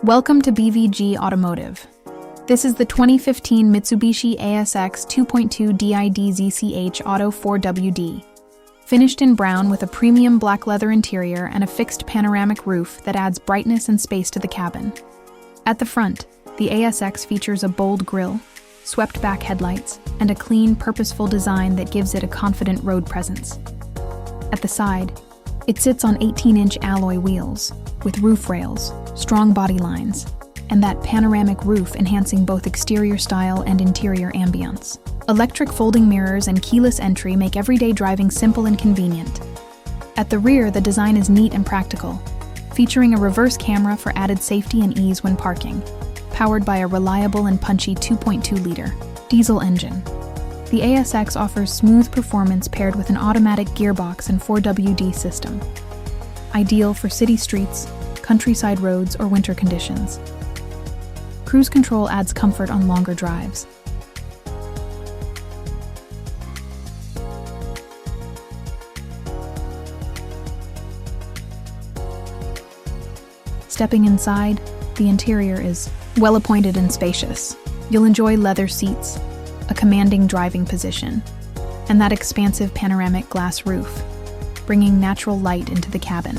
Welcome to BVG Automotive. This is the 2015 Mitsubishi ASX 2.2 DID-ZCH Auto 4WD. Finished in brown with a premium black leather interior and a fixed panoramic roof that adds brightness and space to the cabin. At the front, the ASX features a bold grille, swept-back headlights, and a clean, purposeful design that gives it a confident road presence. At the side, it sits on 18-inch alloy wheels, with roof rails, strong body lines, and that panoramic roof enhancing both exterior style and interior ambience. Electric folding mirrors and keyless entry make everyday driving simple and convenient. At the rear, the design is neat and practical, featuring a reverse camera for added safety and ease when parking, powered by a reliable and punchy 2.2-liter diesel engine. The ASX offers smooth performance paired with an automatic gearbox and 4WD system, ideal for city streets, countryside roads, or winter conditions. Cruise control adds comfort on longer drives. Stepping inside, the interior is well-appointed and spacious. You'll enjoy leather seats, a commanding driving position, and that expansive panoramic glass roof, bringing natural light into the cabin.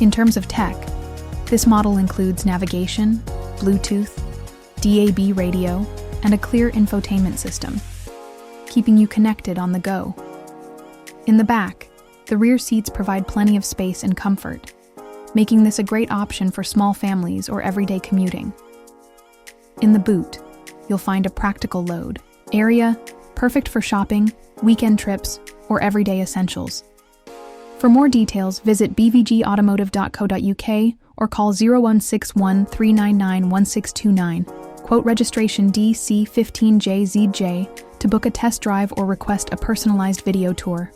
In terms of tech, this model includes navigation, Bluetooth, DAB radio, and a clear infotainment system, keeping you connected on the go. In the back, the rear seats provide plenty of space and comfort, making this a great option for small families or everyday commuting. In the boot, you'll find a practical load area, perfect for shopping, weekend trips, or everyday essentials. For more details, visit bvgautomotive.co.uk or call 0161 399 1629, quote registration DC15JZJ to book a test drive or request a personalized video tour.